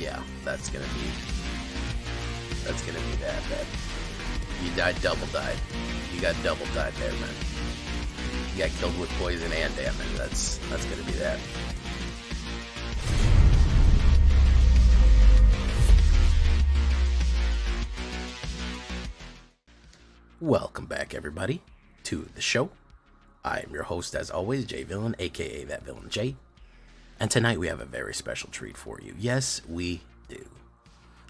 yeah, that's gonna be that bad. You died. You got double died there, man. You got killed with poison and damage. That's gonna be that. Welcome back, everybody, to the show. I am your host, as always, J Villain, aka That Villain J. And tonight we have a very special treat for you. Yes, we do.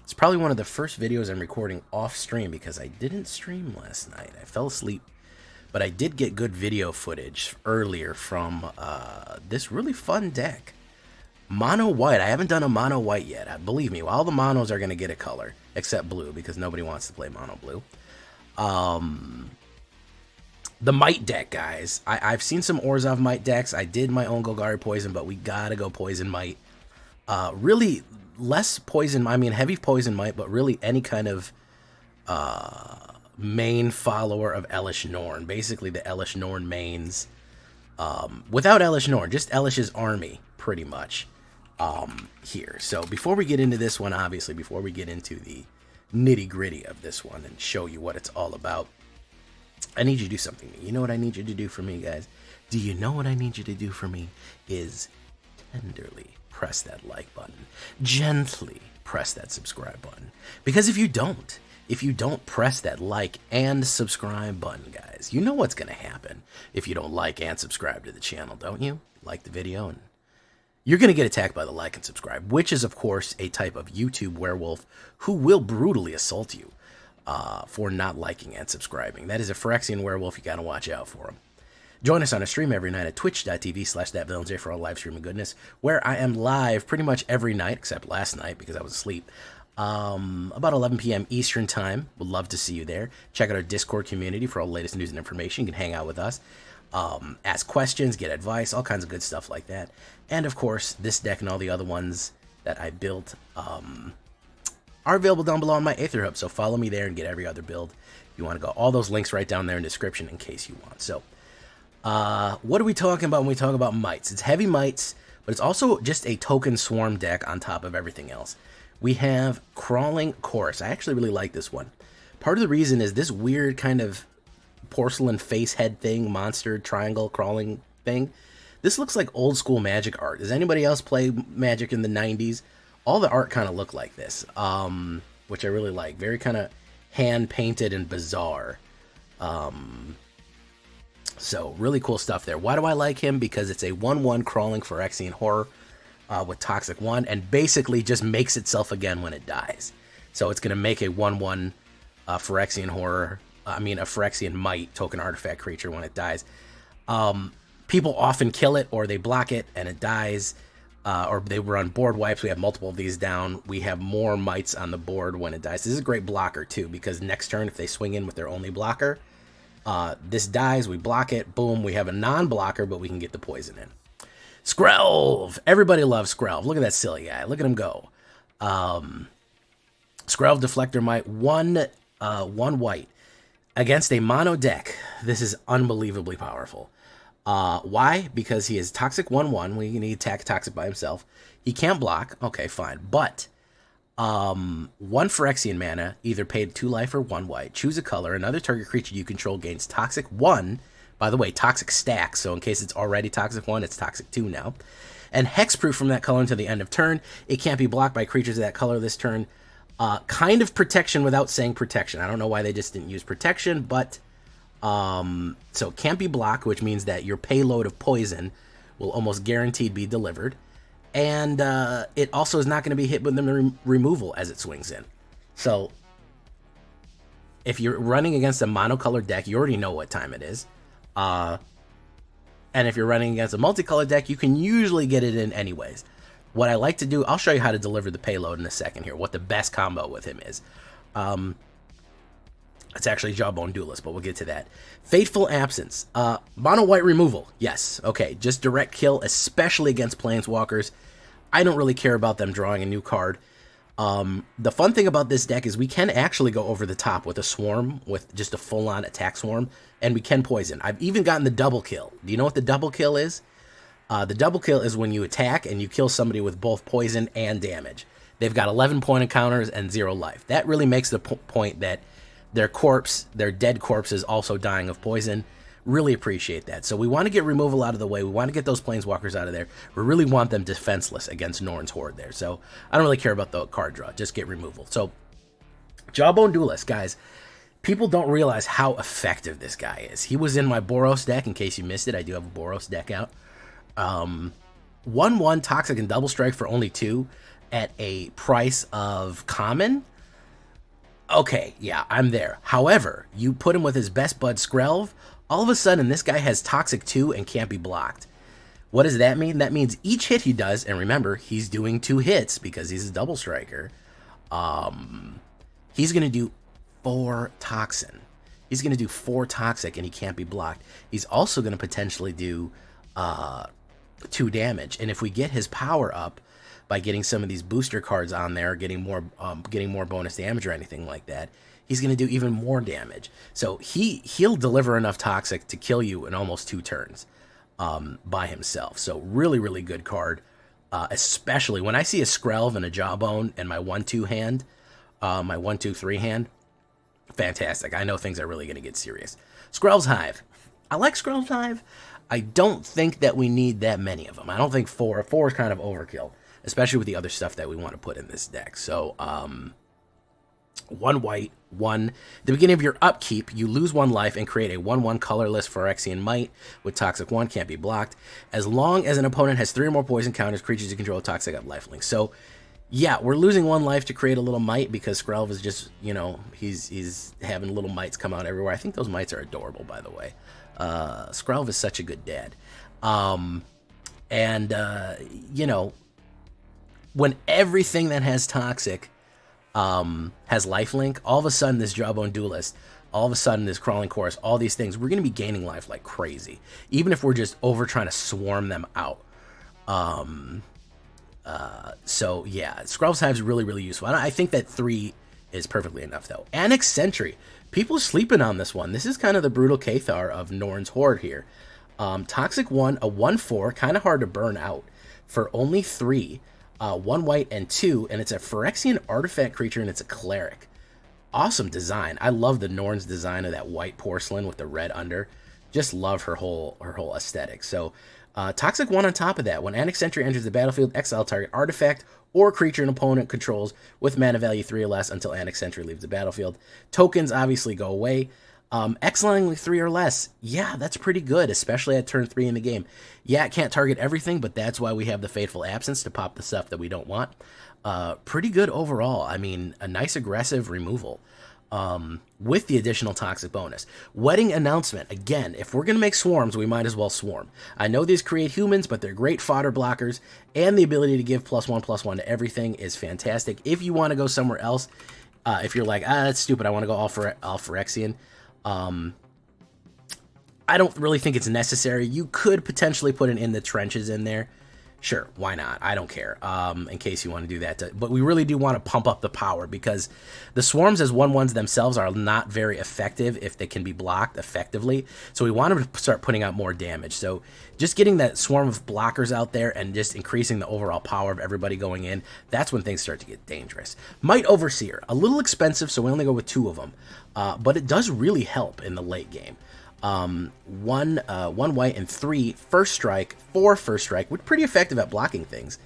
It's probably one of the first videos I'm recording off stream because I didn't stream last night. I fell asleep, but I did get good video footage earlier from this really fun deck. Mono white. I haven't done a mono white yet. Believe me, all the monos are going to get a color, except blue, because nobody wants to play mono blue. The Mite deck, guys. I've seen some Orzhov Mite decks. I did my own Golgari Poison, but we gotta go Poison Mite. Really less Poison, I mean heavy Poison Mite, but really any kind of main follower of Elesh Norn. Basically the Elesh Norn mains. Without Elesh Norn, just Elish's army, pretty much, here. So before we get into this one, obviously, before we get into the nitty-gritty of this one and show you what it's all about, I need you to do something. You know what I need you to do for me, guys? Do you know what I need you to do for me? Is tenderly press that like button. Gently press that subscribe button. Because if you don't press that like and subscribe button, guys, you know what's going to happen if you don't like and subscribe to the channel, don't you? Like the video, and you're going to get attacked by the like and subscribe, which is, of course, a type of YouTube werewolf who will brutally assault you for not liking and subscribing. That is a Phyrexian werewolf. You got to watch out for him. Join us on a stream every night at twitch.tv/thatvillainj for all live streaming goodness, where I am live pretty much every night, except last night because I was asleep, about 11 p.m. Eastern time. Would love to see you there. Check out our Discord community for all the latest news and information. You can hang out with us, ask questions, get advice, all kinds of good stuff like that. And, of course, this deck and all the other ones that I built are available down below on my AetherHub, so follow me there and get every other build if you want to go. All those links right down there in the description in case you want. So, what are we talking about when we talk about mites? It's heavy mites, but it's also just a token swarm deck on top of everything else. We have Crawling Chorus. I actually really like this one. Part of the reason is this weird kind of porcelain face head thing, monster triangle crawling thing. This looks like old school Magic art. Does anybody else play Magic in the 90s? All the art kind of look like this, which I really like. Very kind of hand-painted and bizarre. So, really cool stuff there. Why do I like him? Because it's a 1/1 crawling Phyrexian horror with Toxic 1, and basically just makes itself again when it dies. So, it's going to make a 1/1 Phyrexian horror, a Phyrexian Mite token artifact creature when it dies. People often kill it, or they block it, and it dies. Or they run board wipes. We have multiple of these down. We have more mites on the board when it dies. This is a great blocker, too, because next turn, if they swing in with their only blocker, this dies, we block it, boom, we have a non-blocker, but we can get the poison in. Skrelv! Everybody loves Skrelv. Look at that silly guy. Look at him go. Skrelv Deflector Mite, one white. Against a mono deck, this is unbelievably powerful. Why? Because he is Toxic 1/1. We need attack Toxic by himself. He can't block. Okay, fine. But, 1 Phyrexian mana, either paid 2 life or 1 white. Choose a color. Another target creature you control gains Toxic 1. By the way, Toxic stacks. So in case it's already Toxic 1, it's Toxic 2 now. And hexproof from that color until the end of turn. It can't be blocked by creatures of that color this turn. Kind of protection without saying protection. I don't know why they just didn't use protection, but... so it can't be blocked, which means that your payload of poison will almost guaranteed be delivered. And it also is not going to be hit with the removal as it swings in. So if you're running against a monocolored deck, you already know what time it is. And if you're running against a multicolored deck, you can usually get it in anyways. What I like to do, I'll show you how to deliver the payload in a second here, what the best combo with him is. It's actually Jawbone Duelist, but we'll get to that. Fateful Absence. Mono white removal. Yes. Okay. Just direct kill, especially against Planeswalkers. I don't really care about them drawing a new card. The fun thing about this deck is we can actually go over the top with a swarm, with just a full-on attack swarm, and we can poison. I've even gotten the double kill. Do you know what the double kill is? The double kill is when you attack and you kill somebody with both poison and damage. They've got 11 point encounters and 0 life. That really makes the point that their corpse, their dead corpse, is also dying of poison. Really appreciate that. So we want to get removal out of the way. We want to get those planeswalkers out of there. We really want them defenseless against Norn's Horde there. So I don't really care about the card draw. Just get removal. So Jawbone Duelist, guys. People don't realize how effective this guy is. He was in my Boros deck. In case you missed it, I do have a Boros deck out. 1/1 Toxic and Double Strike for only 2 at a price of common. Okay, yeah, I'm there. However, you put him with his best bud Skrelv, all of a sudden this guy has Toxic 2 and can't be blocked. What does that mean? That means each hit he does, and remember, he's doing 2 hits because he's a double striker, he's going to do 4 Toxin. He's going to do 4 Toxic and he can't be blocked. He's also going to potentially do 2 damage. And if we get his power up by getting some of these booster cards on there, getting more bonus damage or anything like that, he's going to do even more damage. So he'll deliver enough Toxic to kill you in almost 2 turns by himself. So really, really good card, especially when I see a Skrelv and a Jawbone in my 1/2 hand, my 1/2/3 hand. Fantastic. I know things are really going to get serious. Skrelv's Hive. I like Skrelv's Hive. I don't think that we need that many of them. I don't think 4 is kind of overkill, especially with the other stuff that we want to put in this deck. So, 1 white, 1. At the beginning of your upkeep, you lose 1 life and create a 1/1 colorless Phyrexian Mite with Toxic 1, can't be blocked. As long as an opponent has 3 or more poison counters, creatures you control Toxic have lifelink. So, yeah, we're losing 1 life to create a little Mite because Skrelv is just, you know, he's having little Mites come out everywhere. I think those Mites are adorable, by the way. Skrelv is such a good dad. You know, when everything that has Toxic has lifelink, all of a sudden this Jawbone Duelist, all of a sudden this Crawling Chorus, all these things, we're going to be gaining life like crazy, even if we're just over trying to swarm them out. So yeah, Skrelv's Hive is really, really useful. I think that 3 is perfectly enough though. Annex Sentry. People are sleeping on this one. This is kind of the brutal Cathar of Norn's Horde here. Toxic 1, a 1/4, kind of hard to burn out for only 3, 1 white and 2, and it's a Phyrexian artifact creature and it's a cleric. Awesome design. I love the Norn's design of that white porcelain with the red under. Just love her whole aesthetic. So Toxic 1 on top of that. When Annex Sentry enters the battlefield, exile target artifact or creature an opponent controls with mana value 3 or less until Annex Sentry leaves the battlefield. Tokens obviously go away. Exiling with 3 or less, yeah, that's pretty good, especially at turn 3 in the game. Yeah, it can't target everything, but that's why we have the Fateful Absence to pop the stuff that we don't want. Pretty good overall. I mean, a nice aggressive removal. With the additional Toxic bonus. Wedding Announcement. Again, if we're going to make swarms, we might as well swarm. I know these create humans, but they're great fodder blockers, and the ability to give +1/+1 to everything is fantastic. If you want to go somewhere else, if you're like, that's stupid, I want to go all Phyrexian, I don't really think it's necessary. You could potentially put an In the Trenches in there. Sure, why not? I don't care, in case you want to do that. But we really do want to pump up the power because the swarms as 1/1s themselves are not very effective if they can be blocked effectively. So we want them to start putting out more damage. So just getting that swarm of blockers out there and just increasing the overall power of everybody going in, that's when things start to get dangerous. Mite Overseer, a little expensive, so we only go with 2 of them. But it does really help in the late game. 1 white and 3 first strike, 4 first strike, which pretty effective at blocking things,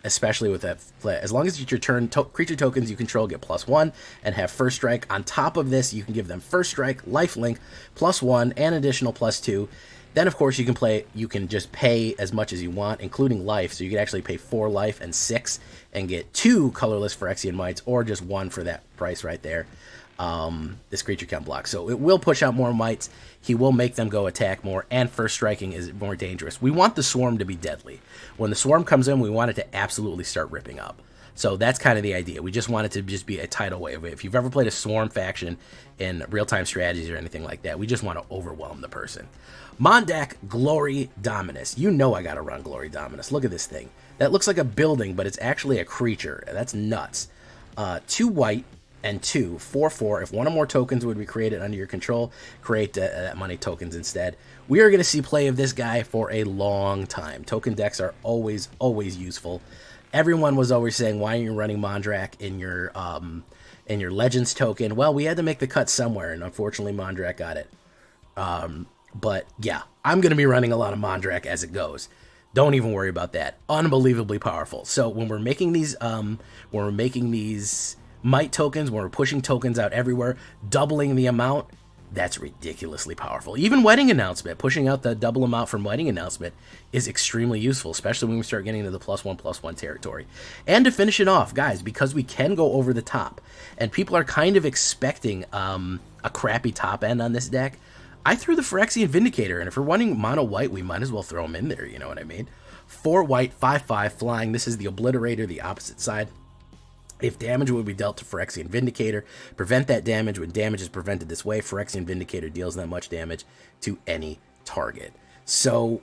especially with that. As long as it's your turn, creature tokens you control get +1 and have first strike. On top of this, you can give them first strike, lifelink, +1, and additional +2. Then, of course, you can just pay as much as you want, including life. So you can actually pay 4 life and 6 and get 2 colorless Phyrexian Mites, or just 1 for that price right there. This creature can block. So it will push out more Mites. He will make them go attack more, and first striking is more dangerous. We want the swarm to be deadly. When the swarm comes in, we want it to absolutely start ripping up. So that's kind of the idea. We just want it to just be a tidal wave. If you've ever played a swarm faction in real-time strategies or anything like that, we just want to overwhelm the person. Mondrak Glory Dominus. You know I gotta run Glory Dominus. Look at this thing. That looks like a building, but it's actually a creature. That's nuts. 2 white and 2, 4/4. If 1 or more tokens would be created under your control, create that money tokens instead. We are going to see play of this guy for a long time. Token decks are always, always useful. everyone was always saying, why aren't you running Mondrak in your Legends token? Well, we had to make the cut somewhere, and unfortunately Mondrak got it. But yeah, I'm going to be running a lot of Mondrak as it goes. Don't even worry about that. Unbelievably powerful. So when we're making these Mite tokens, when we're pushing tokens out everywhere, doubling the amount, that's ridiculously powerful. Even Wedding Announcement, pushing out the double amount from Wedding Announcement is extremely useful, especially when we start getting into the +1/+1 territory. And to finish it off, guys, because we can go over the top, and people are kind of expecting a crappy top end on this deck, I threw the Phyrexian Vindicator, and if we're running mono white, we might as well throw him in there, you know what I mean? 4 white, 5/5 flying. This is the Obliterator, the opposite side. If damage would be dealt to Phyrexian Vindicator, prevent that damage. When damage is prevented this way, Phyrexian Vindicator deals that much damage to any target. So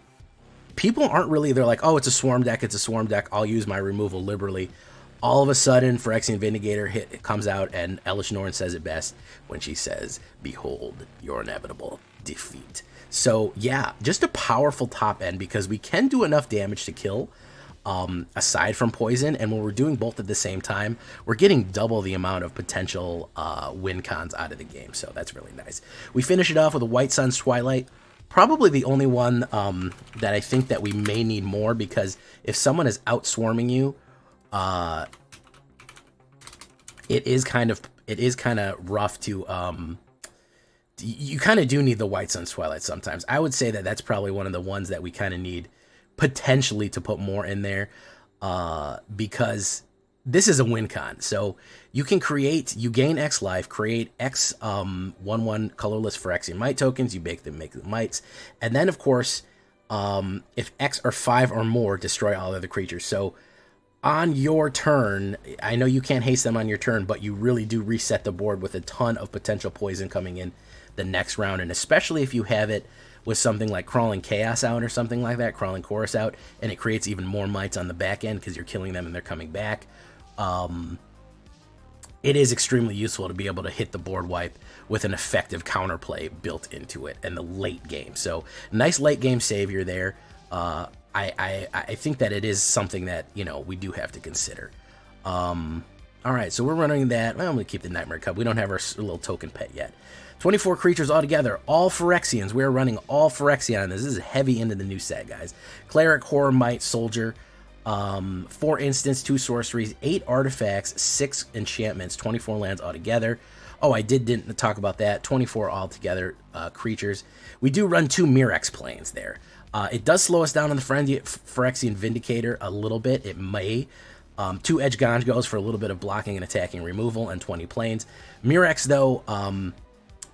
people aren't really, they're like, oh, it's a swarm deck, I'll use my removal liberally. All of a sudden, Phyrexian Vindicator comes out, and Elesh Norn says it best when she says, behold your inevitable defeat. So yeah, just a powerful top end, because we can do enough damage to kill, aside from poison, and when we're doing both at the same time, we're getting double the amount of potential win cons out of the game, so that's really nice. We finish it off with a White Sun's Twilight, probably the only one that I think that we may need more, because if someone is out swarming you, it is kind of rough to you kind of do need the White Sun's Twilight sometimes. I would say that that's probably one of the ones that we kind of need potentially to put more in there, because this is a win con. So you can you gain X life, create X 1/1 colorless Phyrexian Mite tokens, you make them mites, and then of course, if X are 5 or more, destroy all other creatures. So on your turn, I know you can't haste them on your turn, but you really do reset the board with a ton of potential poison coming in the next round, and especially if you have it with something like Crawling Chaos out or something like that, Crawling Chorus out, and it creates even more mites on the back end because you're killing them and they're coming back. It is extremely useful to be able to hit the board wipe with an effective counterplay built into it in the late game. So nice late game savior there. I think that it is something that, you know, we do have to consider. All right, so we're running that. Well, I'm going to keep the Nightmare Cup. We don't have our little token pet yet. 24 creatures altogether, all Phyrexians. We are running all Phyrexia on this. This is heavy into the new set, guys. Cleric, Horror, Mite, Soldier, 4 instants, 2 sorceries, 8 artifacts, 6 enchantments, 24 lands altogether. Oh, I didn't talk about that. 24 altogether creatures. We do run 2 Mirrex planes there. It does slow us down on the Phyrexian Vindicator a little bit. It may. 2 Eiganjos for a little bit of blocking and attacking removal, and 20 planes. Mirrex, though,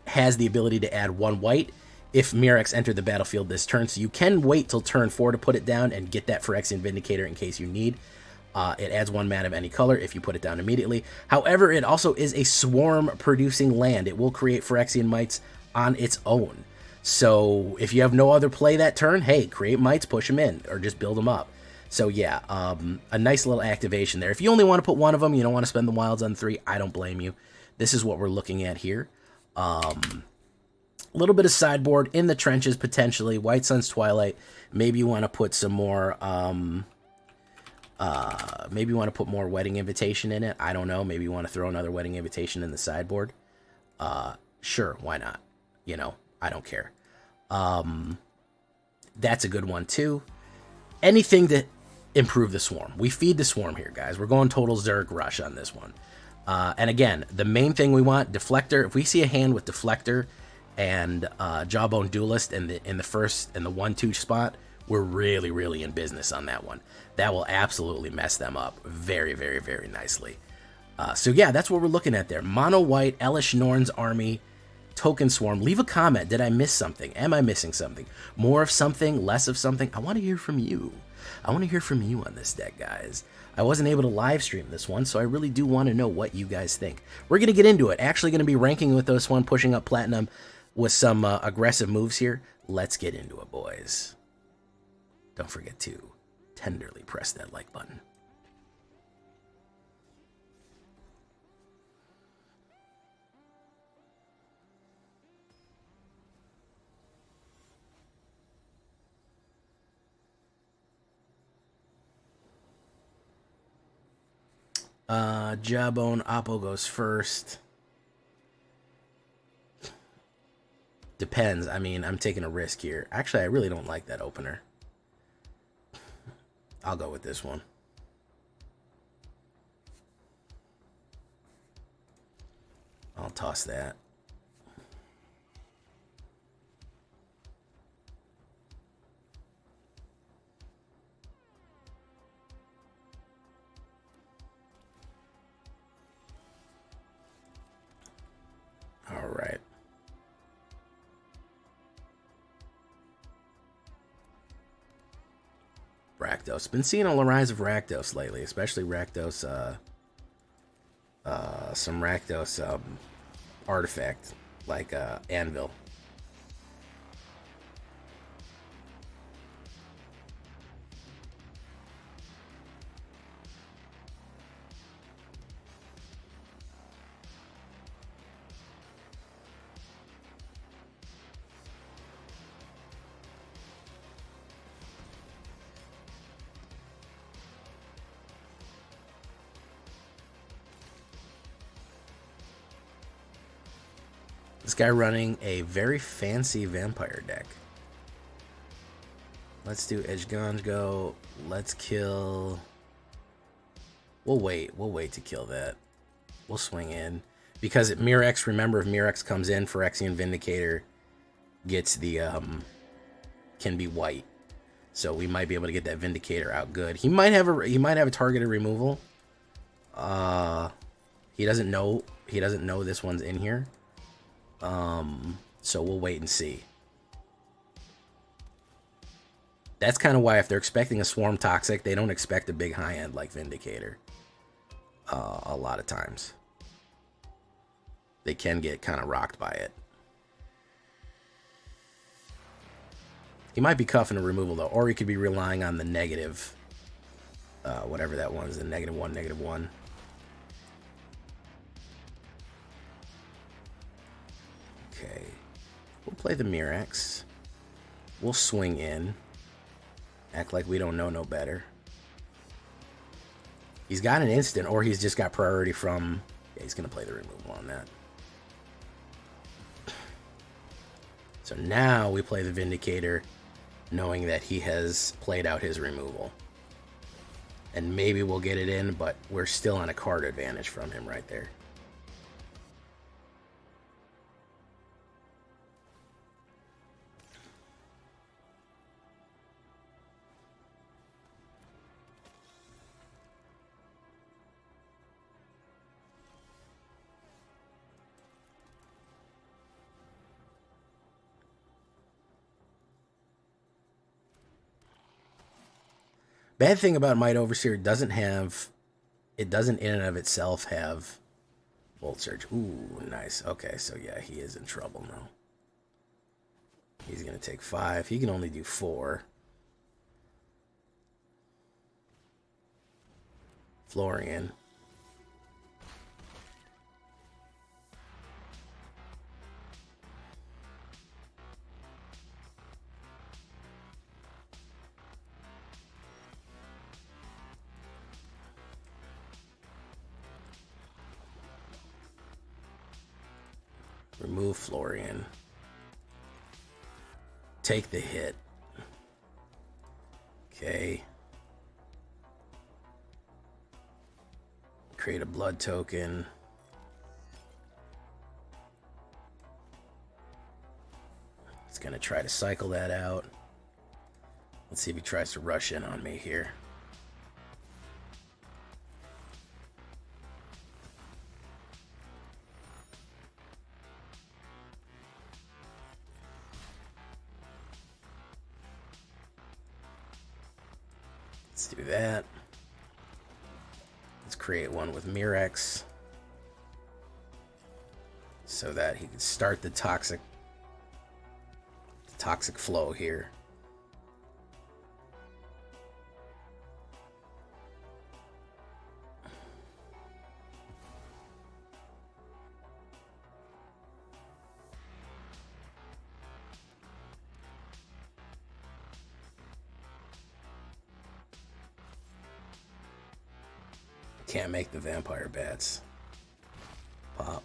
has the ability to add 1 white if Mirrex entered the battlefield this turn, so you can wait till turn 4 to put it down and get that Phyrexian Vindicator in case you need. It adds 1 mana of any color if you put it down immediately. However, it also is a swarm-producing land. It will create Phyrexian Mites on its own. So if you have no other play that turn, hey, create Mites, push them in, or just build them up. So yeah, a nice little activation there. If you only want to put 1 of them, you don't want to spend the wilds on 3, I don't blame you. This is what we're looking at here. A little bit of sideboard in the trenches, potentially. White Sun's Twilight. Maybe you want to put some more, maybe you want to put more Wedding Invitation in it. I don't know. Maybe you want to throw another Wedding Invitation in the sideboard. Sure, why not? You know, I don't care. That's a good one, too. Anything to improve the swarm. We feed the swarm here, guys. We're going total Zerg rush on this one. And again, the main thing we want, Deflector. If we see a hand with Deflector and Jawbone Duelist in the 1/2 spot, we're really, really in business on that one. That will absolutely mess them up very, very, very nicely. So yeah, that's what we're looking at there. Mono white, Elesh Norn's army, token swarm. Leave a comment. Did I miss something? Am I missing something? More of something, less of something? I want to hear from you. I want to hear from you on this deck, guys. I wasn't able to live stream this one, so I really do want to know what you guys think. We're going to get into it. Actually going to be ranking with this one, pushing up Platinum with some aggressive moves here. Let's get into it, boys. Don't forget to tenderly press that like button. Jawbone Oppo goes first. Depends. I mean, I'm taking a risk here. Actually, I really don't like that opener. I'll go with this one. I'll toss that. All right. Rakdos. Been seeing a rise of Rakdos lately, especially Rakdos, some Rakdos artifact like Anvil. This guy running a very fancy vampire deck. Let's do Eiganjo. Let's kill... We'll wait to kill that. We'll swing in. Because Mirrex, remember, if Mirrex comes in, Phyrexian Vindicator gets the... can be white. So we might be able to get that Vindicator out good. He might have a targeted removal. He doesn't know this one's in here. So we'll wait and see. That's kind of why if they're expecting a Swarm Toxic, they don't expect a big high end like Vindicator. A lot of times. They can get kind of rocked by it. He might be cuffing a removal though, or he could be relying on the negative, whatever that one is, the -1, -1. Okay, we'll play the Mirrex. We'll swing in. Act like we don't know no better. He's got an instant, or he's just got priority from... Yeah, he's going to play the removal on that. So now we play the Vindicator, knowing that he has played out his removal. And maybe we'll get it in, but we're still on a card advantage from him right there. Bad thing about Mite Overseer, it doesn't in and of itself have Volt Surge. Ooh, nice. Okay, so yeah, he is in trouble now. He's going to take 5. He can only do 4. Florian. Remove Florian. Take the hit. Okay. Create a blood token. It's going to try to cycle that out. Let's see if he tries to rush in on me here. Let's do that. Let's create one with Mirrex so that he can start the toxic flow here. can't make the vampire bats. Pop.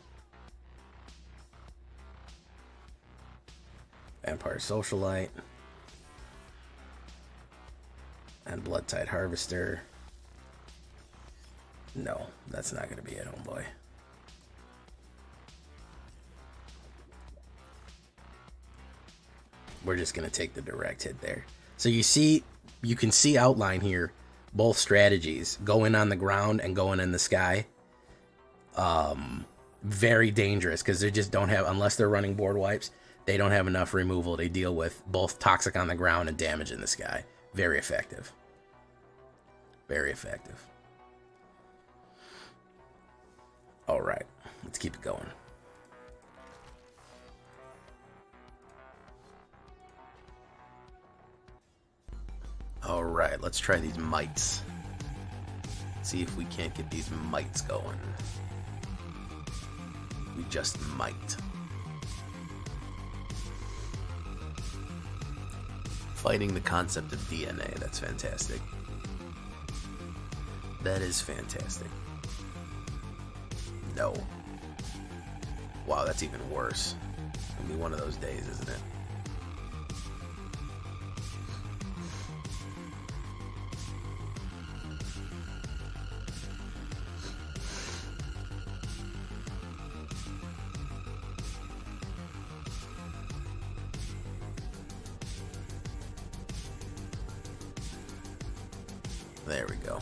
Vampire Socialite. And Bloodtide Harvester. No, that's not going to be it, homeboy. We're just going to take the direct hit there. So you see, you can see outline here, both strategies, going on the ground and going in the sky. Very dangerous because they just don't have, unless they're running board wipes, they don't have enough removal to deal with both toxic on the ground and damage in the sky. Very effective. Very effective. All right, let's keep it going. All right, let's try these mites. See if we can't get these mites going. We just might. Fighting the concept of DNA, that's fantastic. That is fantastic. No. Wow, that's even worse. It'll be one of those days, isn't it? There we go.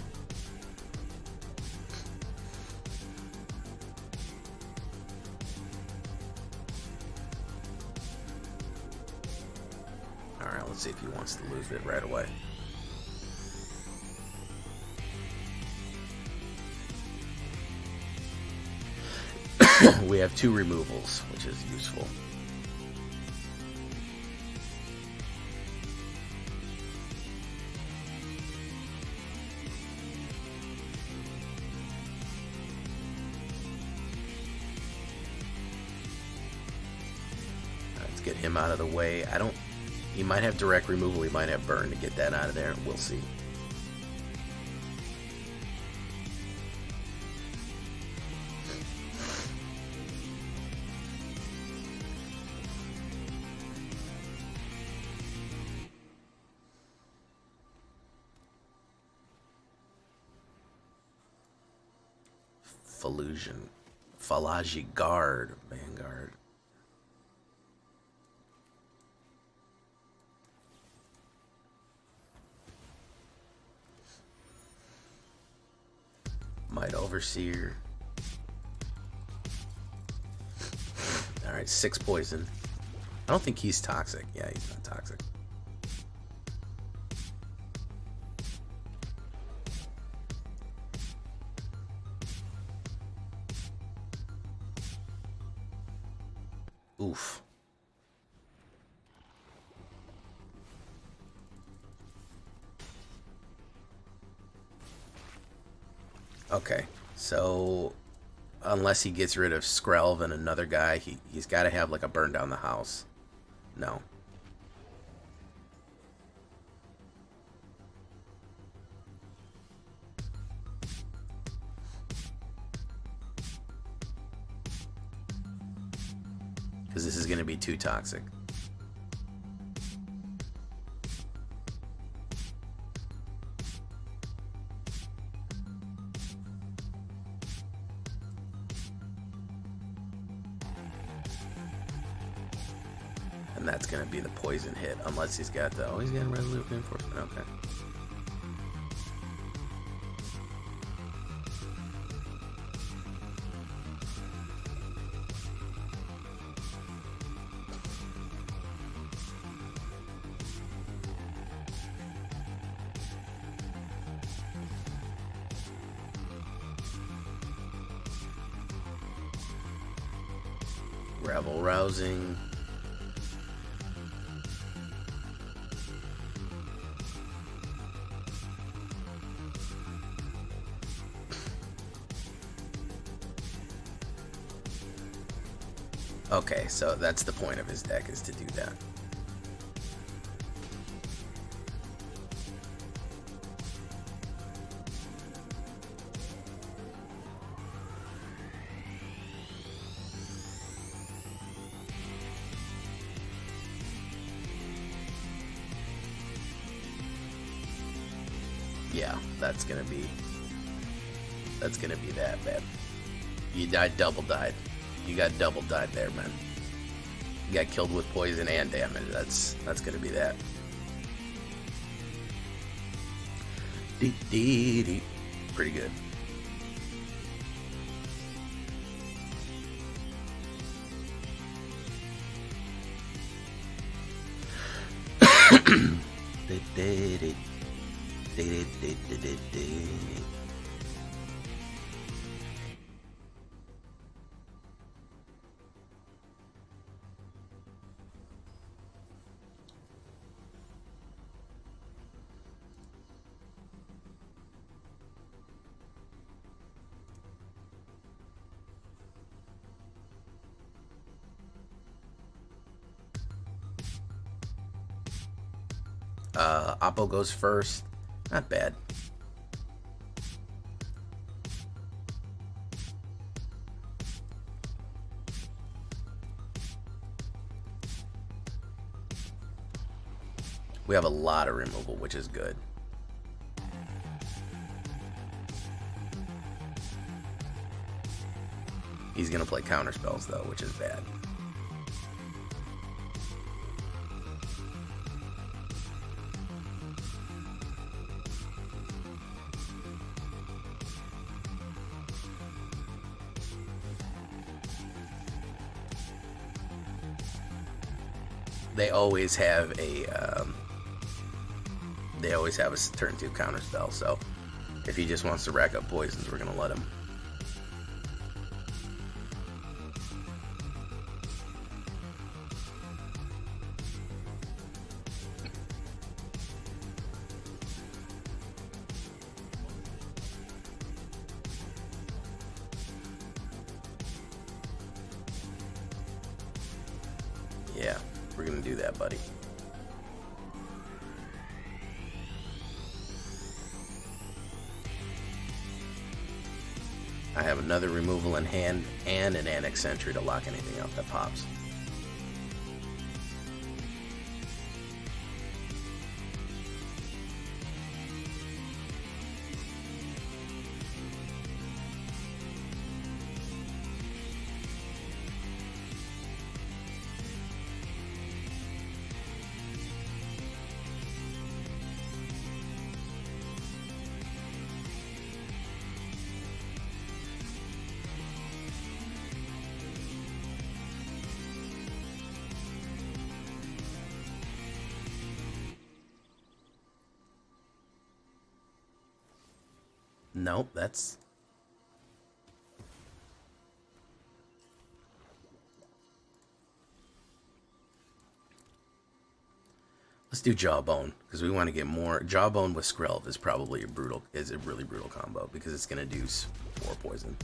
Alright, let's see if he wants to lose it right away. We have 2 removals, which is useful. Get him out of the way. He might have direct removal, he might have burn to get that out of there. We'll see. Falaji Guard, Vanguard. Mite Overseer. Alright, 6 poison. I don't think he's toxic. Yeah, he's not toxic. Oof. Okay, so unless he gets rid of Skrelv and another guy, he's got to have like a burn down the house. No. Because this is going to be too toxic. And that's going to be the poison hit, unless he's got the... Oh, he's got a resolute reinforcement. Okay. Rabble Rousing. Okay, so that's the point of his deck, is to do that. Yeah, that's gonna be that bad. You double died. You got double died there, man. You got killed with poison and damage. That's gonna be that. Pretty good. Oppo goes first. Not bad. We have a lot of removal, which is good. He's going to play counter spells, though, which is bad. They always have a turn 2 counter spell, so if he just wants to rack up poisons, we're gonna let him. Yeah, we're gonna do that, buddy. I have another removal in hand and an Annex Sentry to lock anything out that pops. Nope, that's... Let's do Jawbone, because we want to get more. Jawbone with Skrelv is probably a really brutal combo, because it's going to do 4 poison.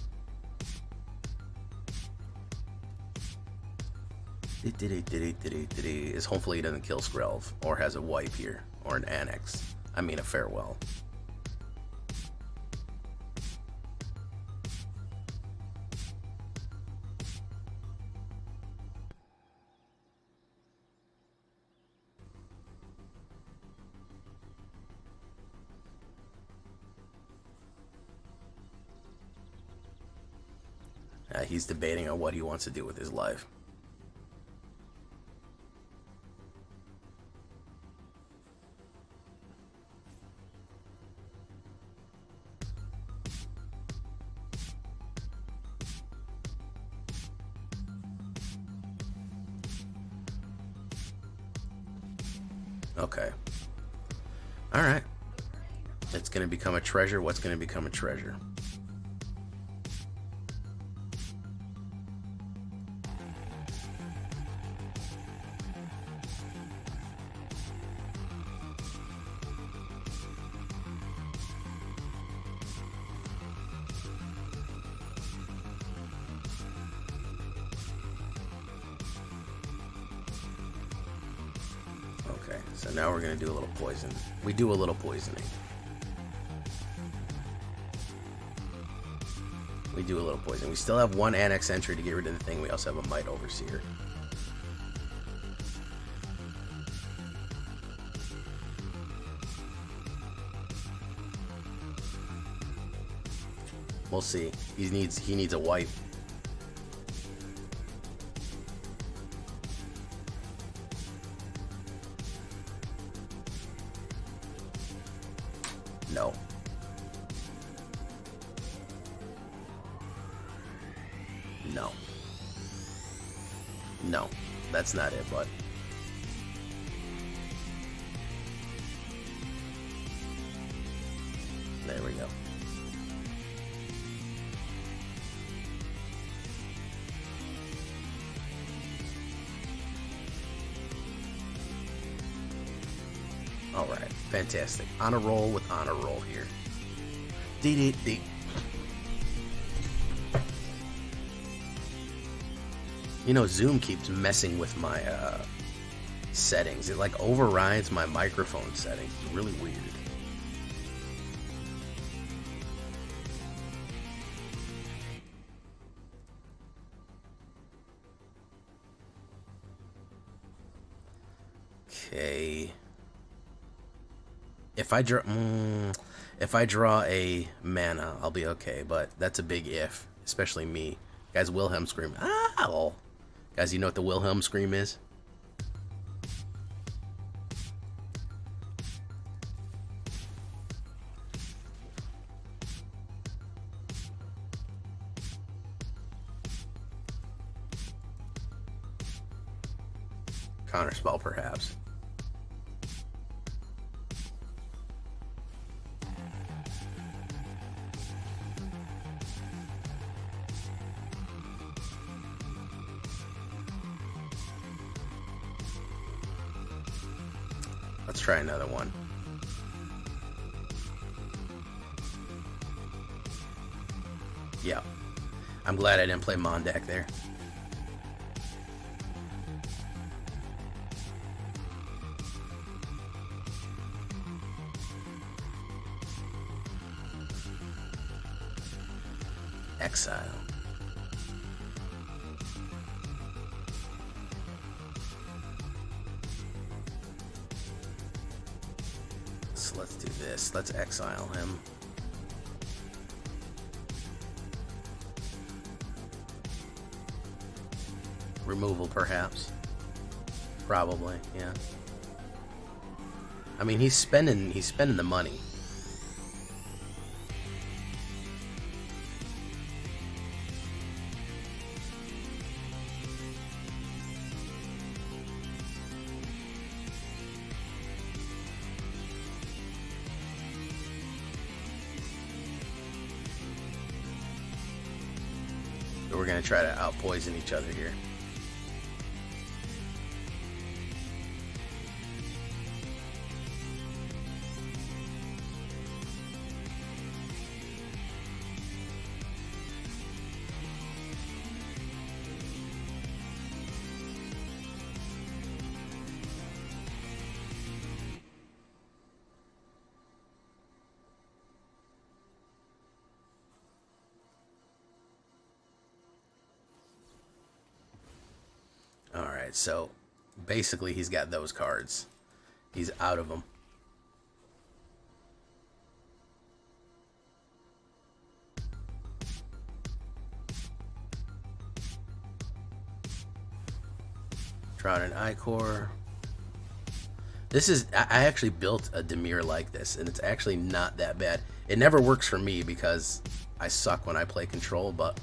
Is hopefully he doesn't kill Skrelv, or has a wipe here, or an Annex. I mean a farewell. He's debating on what he wants to do with his life. Okay. All right. It's going to become a treasure. What's going to become a treasure? Okay, so now we're going to do a little poison. We do a little poisoning. We do a little poison. We still have 1 Annex Sentry to get rid of the thing. We also have a Mite Overseer. We'll see. He needs a wipe. No. No. No. That's not it, bud. There we go. Alright, fantastic. On a roll with honor roll here. Dee. You know, Zoom keeps messing with my settings. It like overrides my microphone settings. It's really weird. Okay. If I draw a mana, I'll be okay, but that's a big if, especially me. Guys, Wilhelm scream. Ow! Guys, you know what the Wilhelm scream is? Counterspell, perhaps. Let's try another one. Yeah. I'm glad I didn't play Mondrak there. Exile. So let's do this. Let's exile him. Removal, perhaps. Probably, yeah. I mean, he's spending the money. We're gonna try to out-poison each other here. So basically he's got those cards. He's out of them. Shrouded Ichor. This is, I actually built a Dimir like this, and it's actually not that bad. It never works for me because I suck when I play control, but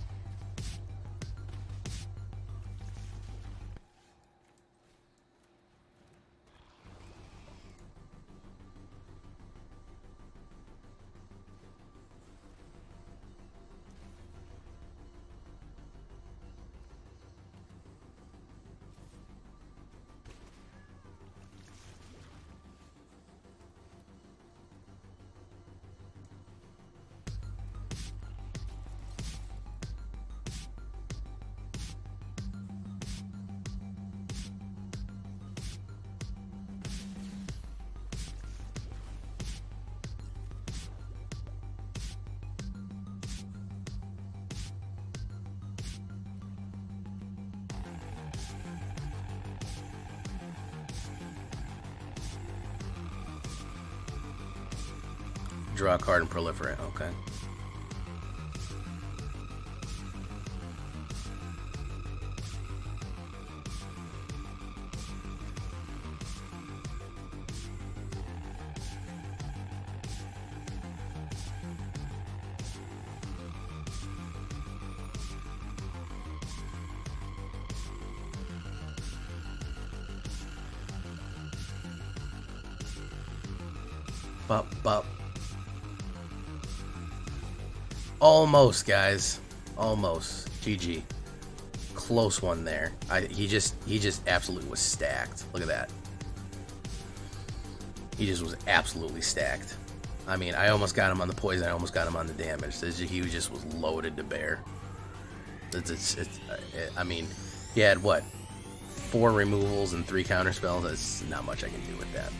draw a card and proliferate. Okay. Bup, bup. Almost, guys. Almost. GG. Close one there. He just absolutely was stacked. Look at that. He just was absolutely stacked. I mean, I almost got him on the poison. I almost got him on the damage. He just was loaded to bear. I mean, he had, what, 4 removals and 3 counterspells? That's not much I can do with that.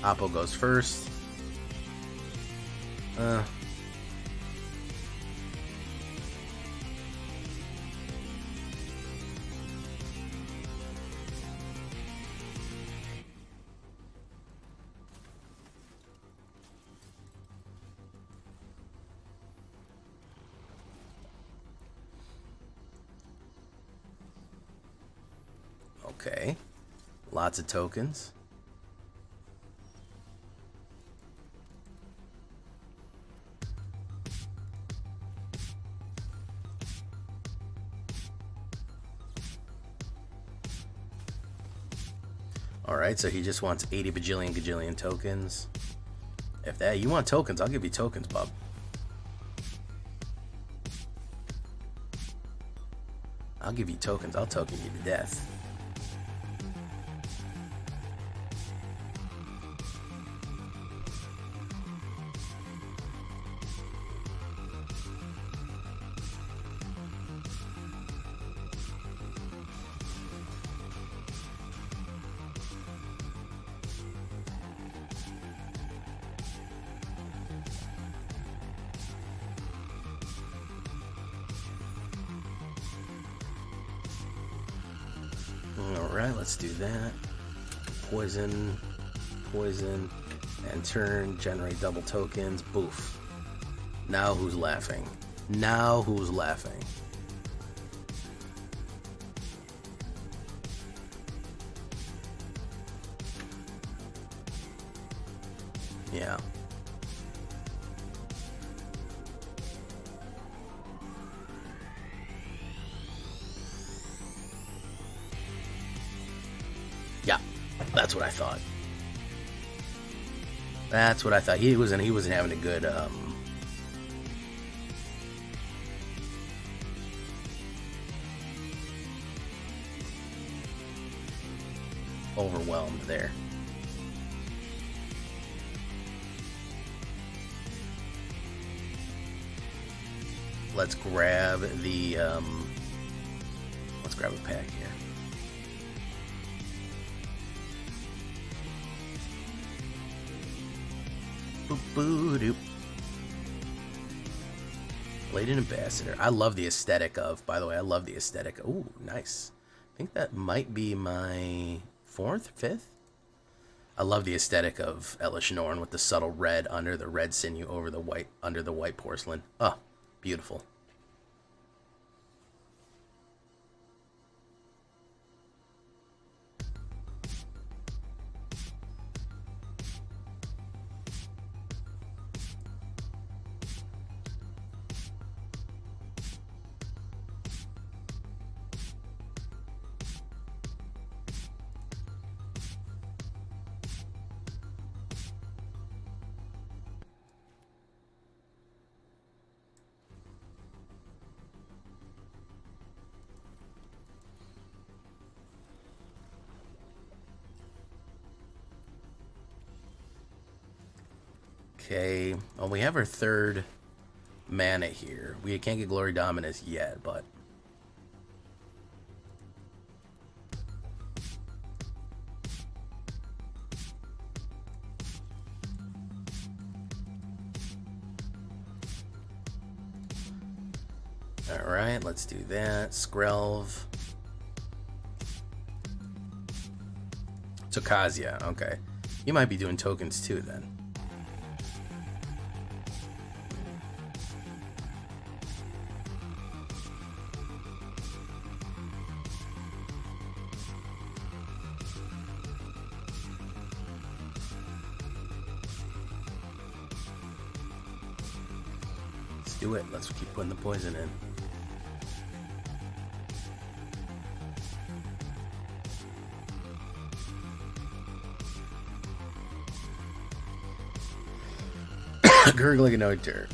Oppo goes first. Okay. Lots of tokens. Alright, so he just wants 80 bajillion gajillion tokens. If that, you want tokens, I'll give you tokens, bub. I'll give you tokens, I'll token you to death. Alright, let's do that. Poison, poison, and turn, generate double tokens, boof. Now who's laughing? Now who's laughing? Yeah. Yeah, that's what I thought. That's what I thought. He wasn't having a good overwhelmed there. Let's grab the let's grab a pack here. Boop-boo-doop. Bladen Ambassador. I love the aesthetic of, by the way, I love the aesthetic. Ooh, nice. I think that might be my 4th, 5th? I love the aesthetic of Elesh Norn with the subtle red under the red sinew over the white, under the white porcelain. Oh, beautiful. Okay, well, we have our 3rd mana here. We can't get Glory Dominus yet, but... Alright, let's do that. Skrelv. Tokazia, okay. You might be doing tokens too, then. do it. Let's keep putting the poison in. Gurgling Anointer.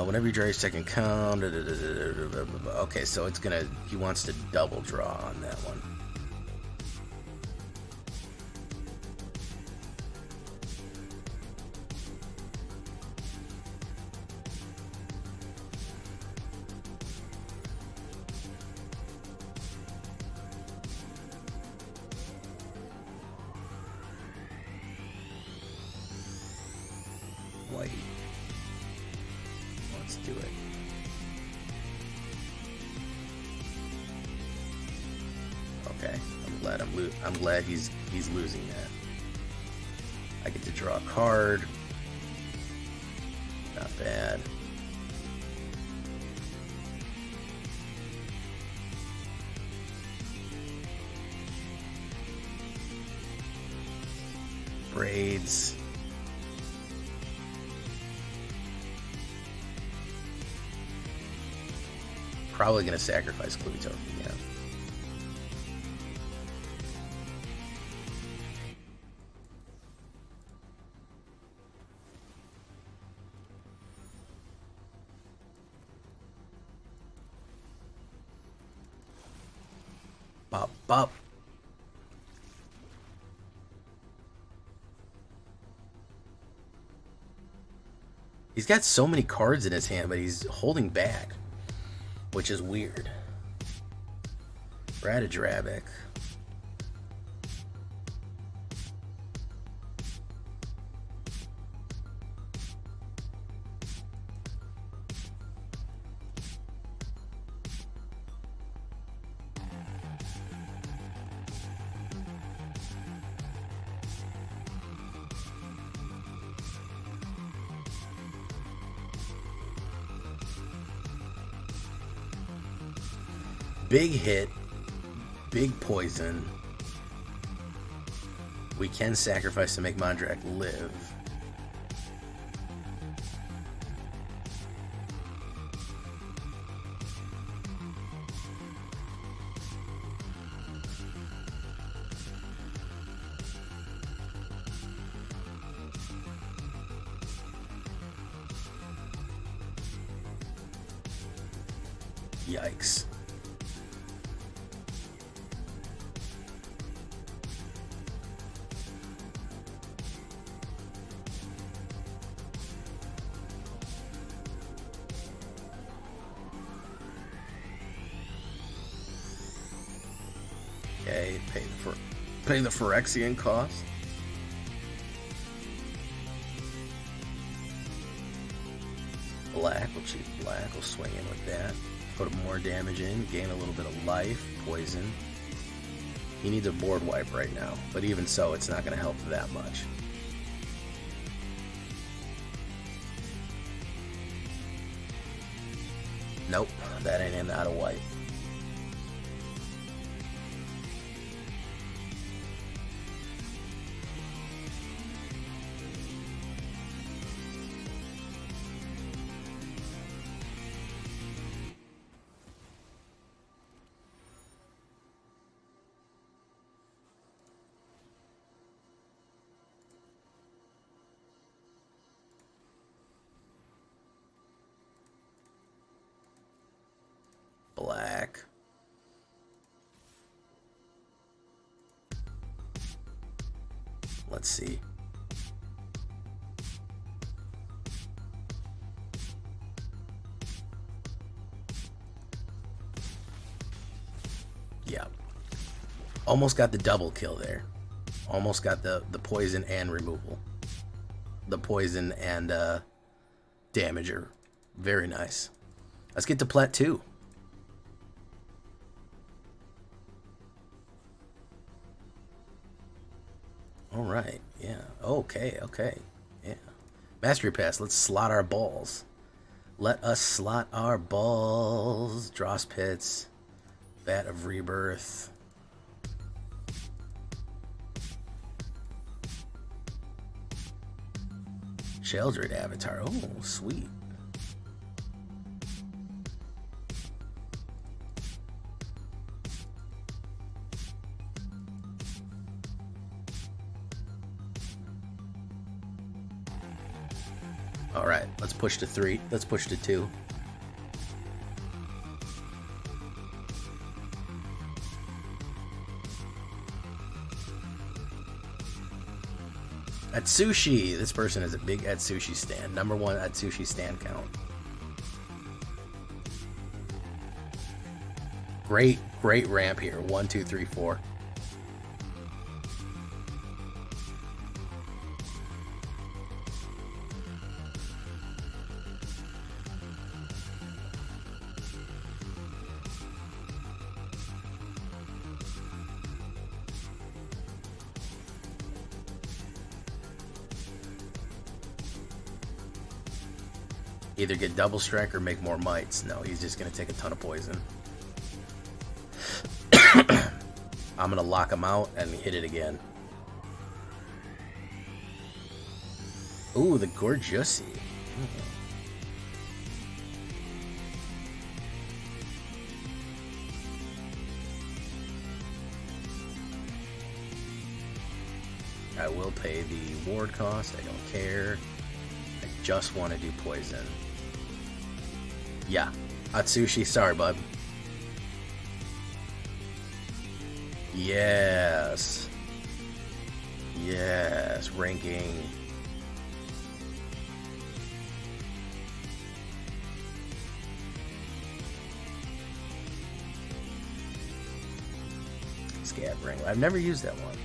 Whenever you draw your second count. Okay, so it's gonna. He wants to double draw on that one. White. Let's do it. Okay, I'm glad he's losing that. I get to draw a card. Not bad. Braids. Probably going to sacrifice Clue Token, yeah. Bop, bop. He's got so many cards in his hand, but he's holding back, which is weird. Radadrabic. Big hit, big poison. We can sacrifice to make Mondrak live. Yikes. Okay, pay the Phyrexian cost. Black, we'll choose black. We'll swing in with that. Put more damage in, gain a little bit of life, poison. He needs a board wipe right now, but even so, it's not going to help that much. Nope, that ain't not a wipe. Black. Let's see. Yeah. Almost got the double kill there. Almost got the poison and removal. The poison and damager. Very nice. Let's get to Plat 2. All right, yeah, okay, yeah. Mastery Pass, let's slot our balls. Let us slot our balls. Dross Pits, Vat of Rebirth. Sheldred Avatar, oh, sweet. All right, let's push to 3. Let's push to 2. Atsushi. This person has a big Atsushi stand. Number 1 Atsushi stand count. Great ramp here. 1, 2, 3, 4. Either get double strike or make more mites. No, he's just going to take a ton of poison. I'm going to lock him out and hit it again. Ooh, the Gorgiusi. I will pay the ward cost. I don't care. I just want to do poison. Yeah. Atsushi, sorry, bud. Yes. Yes. Ranking. Scab ring. I've never used that one.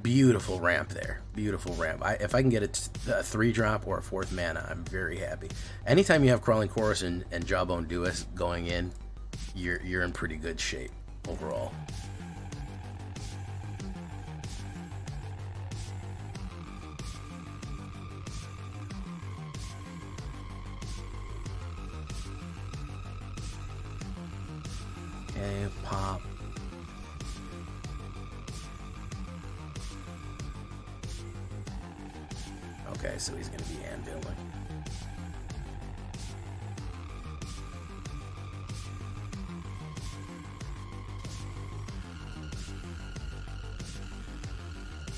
Beautiful ramp there. Beautiful ramp. If I can get a 3-drop or a 4th mana, I'm very happy. Anytime you have Crawling Chorus and Jawbone Duelist going in, you're in pretty good shape overall. Okay, pop. Okay, so he's going to be Anviling.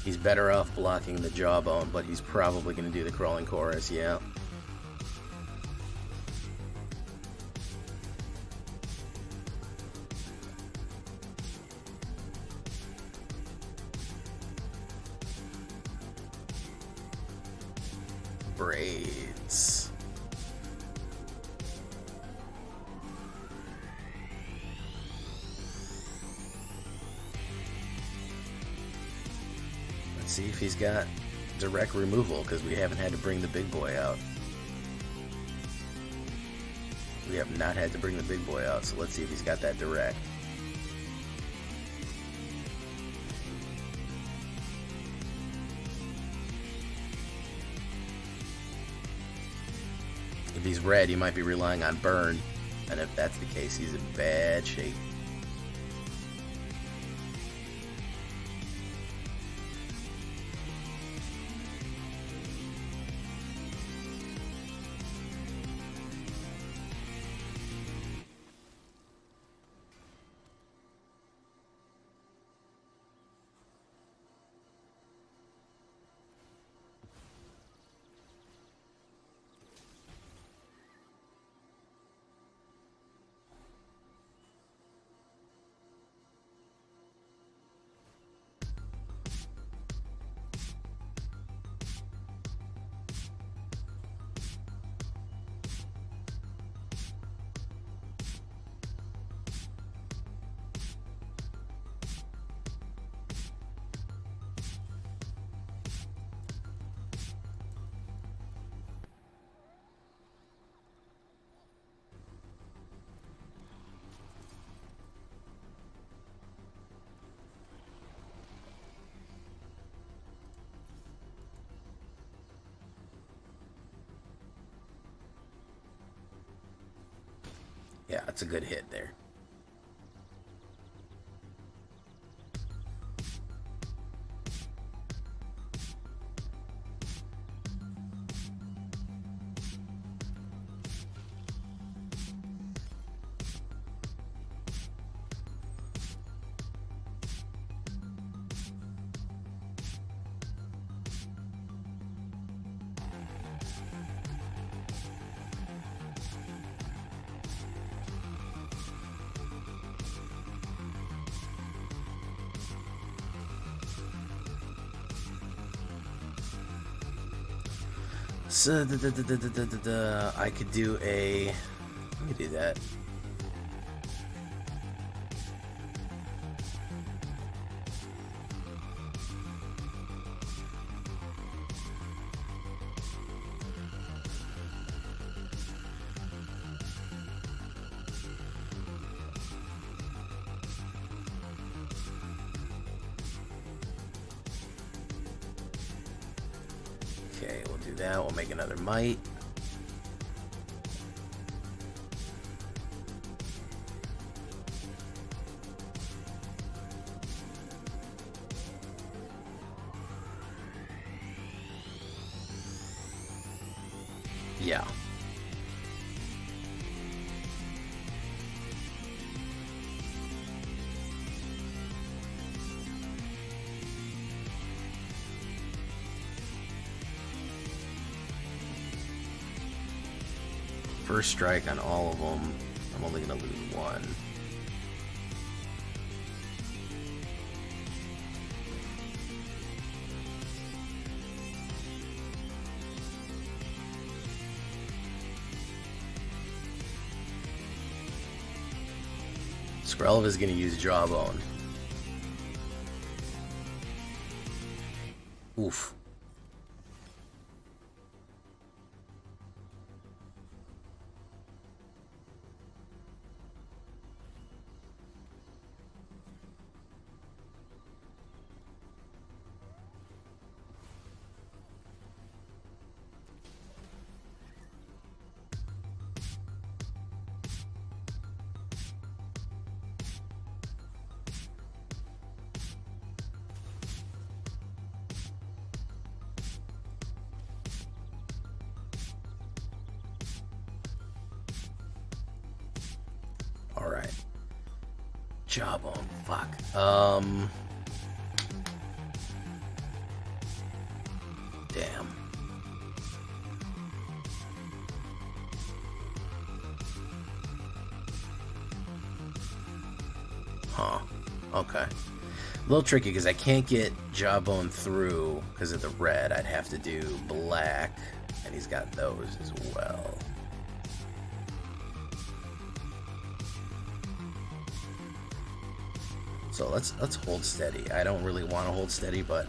He's better off blocking the Jawbone, but he's probably going to do the Crawling Chorus, yeah. Braids. Let's see if he's got direct removal, because we haven't had to bring the big boy out. We have not had to bring the big boy out, so let's see if he's got that direct. If he's red, he might be relying on burn, and if that's the case, he's in bad shape. Yeah, it's a good hit there. So, I could do a... Let me do that. Okay, we'll do that. We'll make another Mite. Yeah. First strike on all of them. I'm only going to lose one. Skrelv is going to use Jawbone. Oof. All right. Jawbone, fuck. Damn. Huh. Okay. A little tricky because I can't get Jawbone through because of the red. I'd have to do black, and he's got those as well. So let's hold steady. I don't really want to hold steady, but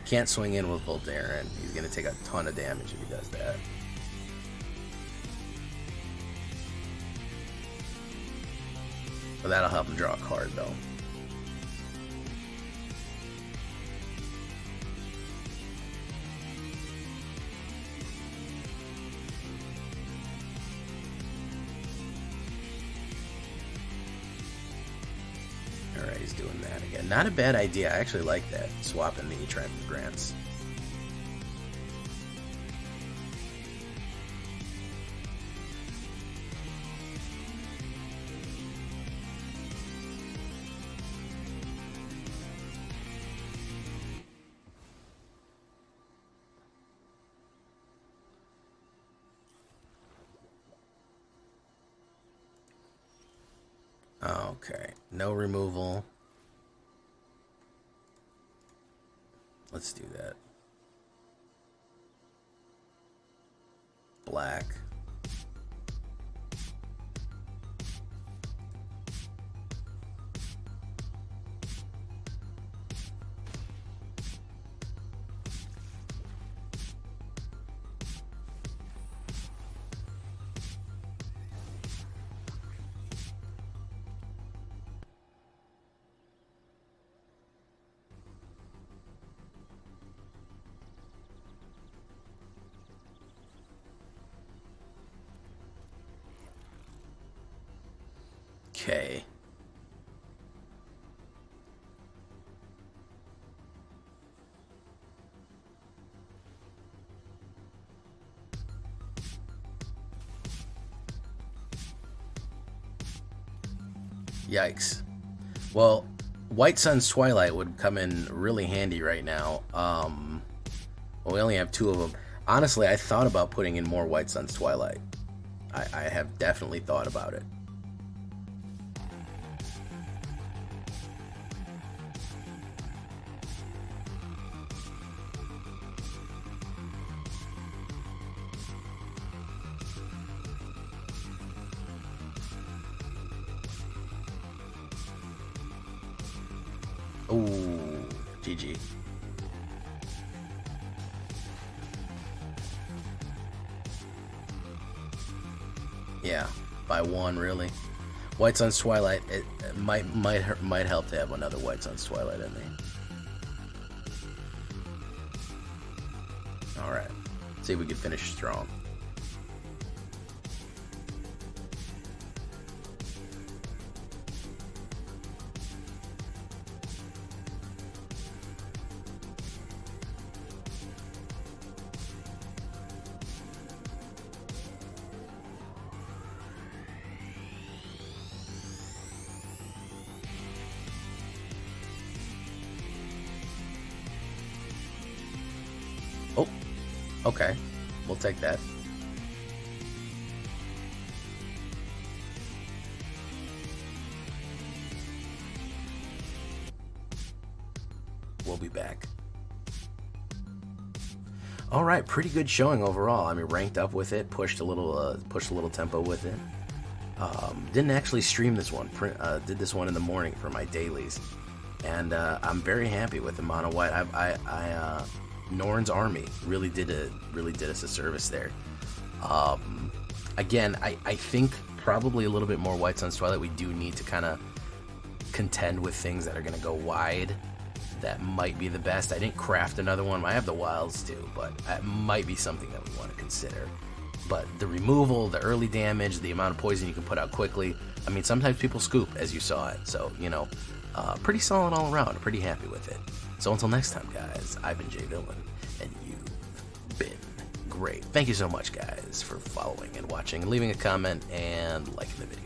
can't swing in with Voltaren. He's going to take a ton of damage if he does that. But that'll help him draw a card, though. Alright, he's doing that again. Not a bad idea. I actually like that. Swapping the Triumph Grants. Okay, no removal. Let's do that. Black. Okay. Yikes. Well, White Sun's Twilight would come in really handy right now. Well, we only have 2 of them. Honestly, I thought about putting in more White Sun's Twilight. I have definitely thought about it. Ooh, GG. Yeah, by 1 really. White Sun's Twilight. It might help to have another White Sun's Twilight in there. All right, see if we can finish strong. Oh, okay. We'll take that. We'll be back. All right, pretty good showing overall. I mean, ranked up with it, pushed a little tempo with it. Didn't actually stream this one. Did this one in the morning for my dailies, and I'm very happy with the mono white. Norn's army really did us a service there. Again, I think probably a little bit more White Sun's Twilight. We do need to kind of contend with things that are going to go wide. That might be the best. I didn't craft another one. I have the wilds too, but that might be something that we want to consider. But the removal, the early damage, the amount of poison you can put out quickly. I mean, sometimes people scoop, as you saw it. So, you know, pretty solid all around. Pretty happy with it. So until next time, guys, I've been Jay Villain, and you've been great. Thank you so much, guys, for following and watching, and leaving a comment and liking the video.